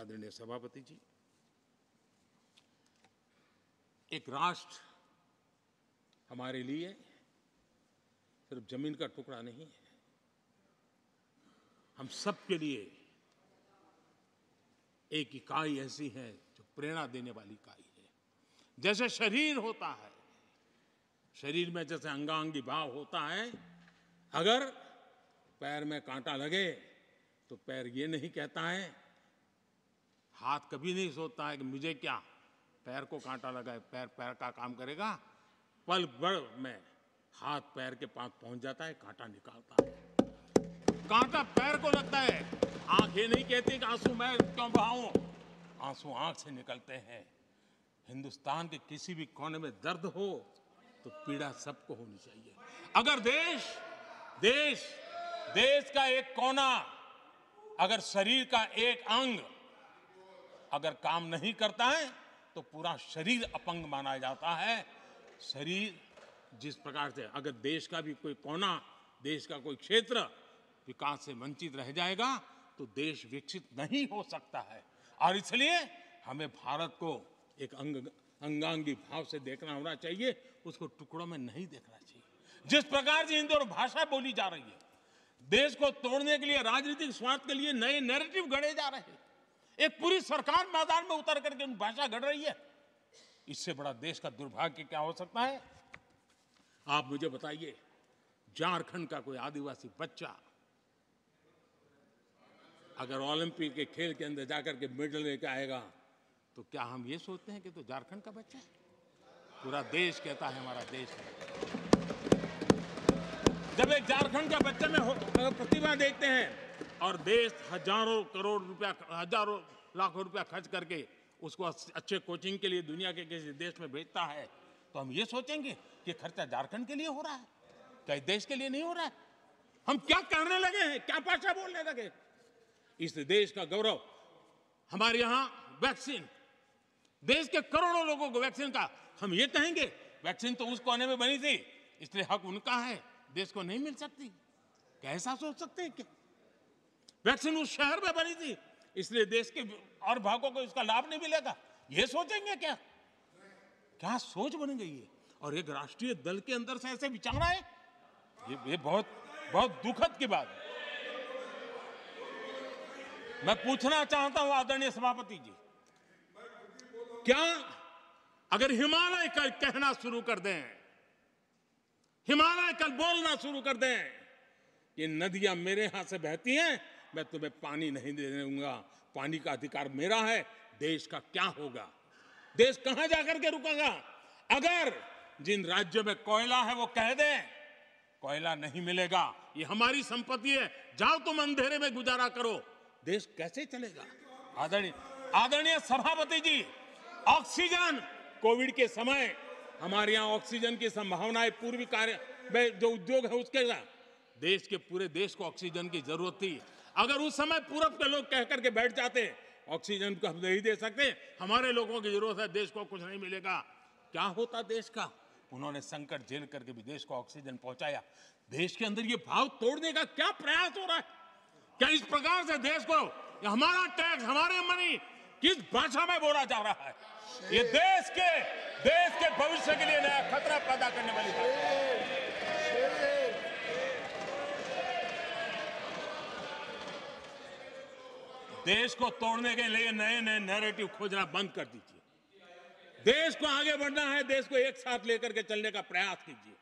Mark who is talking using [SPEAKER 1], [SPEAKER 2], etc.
[SPEAKER 1] आदरणीय सभापति जी, एक राष्ट्र हमारे लिए सिर्फ जमीन का टुकड़ा नहीं है, हम सब के लिए एक इकाई ऐसी है जो प्रेरणा देने वाली इकाई है। जैसे शरीर होता है, शरीर में जैसे अंगांगी भाव होता है, अगर पैर में कांटा लगे तो पैर ये नहीं कहता है, हाथ कभी नहीं सोचता है कि मुझे क्या, पैर को कांटा लगा है, पैर पैर का काम करेगा। पल भर में हाथ पैर के पास पहुंच जाता है, कांटा निकालता है। कांटा पैर को लगता है, आंख ये नहीं कहती कि आंसू मैं क्यों बहाऊं, आंसू आंख से निकलते हैं। हिंदुस्तान के किसी भी कोने में दर्द हो तो पीड़ा सबको होनी चाहिए। अगर देश का एक कोना, अगर शरीर का एक अंग अगर काम नहीं करता है तो पूरा शरीर अपंग माना जाता है। शरीर जिस प्रकार से, अगर देश का भी कोई कोना, देश का कोई क्षेत्र विकास से वंचित रह जाएगा तो देश विकसित नहीं हो सकता है। और इसलिए हमें भारत को एक अंगांगी भाव से देखना होना चाहिए, उसको टुकड़ों में नहीं देखना चाहिए। जिस प्रकार से हिंदी और भाषा बोली जा रही है, देश को तोड़ने के लिए, राजनीतिक स्वार्थ के लिए नए नैरेटिव गढ़े जा रहे हैं। एक पूरी सरकार मैदान में उतर करके भाषा गढ़ रही है। इससे बड़ा देश का दुर्भाग्य क्या हो सकता है? आप मुझे बताइए, झारखंड का कोई आदिवासी बच्चा अगर ओलंपिक के खेल के अंदर जाकर के मेडल लेकर आएगा तो क्या हम ये सोचते हैं कि तो झारखंड का बच्चा है? पूरा देश कहता है हमारा देश है। जब एक झारखंड का बच्चे में प्रतिभा देखते हैं और देश हजारों करोड़ रुपया, हजारों लाखों रुपया खर्च करके उसको अच्छे कोचिंग के लिए दुनिया के किसी देश में भेजता है, तो हम ये सोचेंगे कि खर्चा झारखंड के लिए हो रहा है, क्या देश के लिए नहीं हो रहा है? हम क्या करने लगे हैं, क्या भाषा बोलने लगे? इस देश का गौरव, हमारे यहां वैक्सीन, देश के करोड़ों लोगों को वैक्सीन का, हम ये कहेंगे वैक्सीन तो उस कोने में बनी थी इसलिए हक उनका है, देश को नहीं मिल सकती? कैसा सोच सकते हैं? क्या वैक्सीन उस शहर में बनी थी इसलिए देश के और भागों को इसका लाभ नहीं मिलेगा, ये सोचेंगे क्या? क्या सोच बन गई है? और एक राष्ट्रीय दल के अंदर से ऐसे विचार है, ये बहुत बहुत दुखद की बात है। मैं पूछना चाहता हूं आदरणीय सभापति जी, क्या अगर हिमालय कल कहना शुरू कर दें, हिमालय कल बोलना शुरू कर दें कि नदियां मेरे यहां से बहती हैं, मैं तुम्हें पानी नहीं दे दूंगा, पानी का अधिकार मेरा है, देश का क्या होगा? देश कहां जाकर के रुकेगा? अगर जिन राज्यों में कोयला है वो कह दें कोयला नहीं मिलेगा, ये हमारी संपत्ति है, जाओ तुम अंधेरे में गुजारा करो, देश कैसे चलेगा? आदरणीय सभापति जी, ऑक्सीजन, कोविड के समय हमारे यहां ऑक्सीजन की संभावनाएं, पूर्वी कार्य में जो उद्योग है उसके साथ देश के पूरे देश को ऑक्सीजन की जरूरत थी। अगर उस समय पूरब के लोग कह करके बैठ जाते ऑक्सीजन को हम नहीं दे सकते, हमारे लोगों की जरूरत है, देश को कुछ नहीं मिलेगा, क्या होता देश का? उन्होंने संकट झेल करके भी देश को ऑक्सीजन पहुंचाया। देश के अंदर ये भाव तोड़ने का क्या प्रयास हो रहा है? क्या इस प्रकार से देश को, हमारा टैक्स, हमारे मनी किस भाषा में बोला जा रहा है? ये देश के भविष्य के लिए नया खतरा पैदा करने वाली बात है। देश को तोड़ने के लिए नए नए नैरेटिव खोजना बंद कर दीजिए। देश को आगे बढ़ना है, देश को एक साथ लेकर के चलने का प्रयास कीजिए।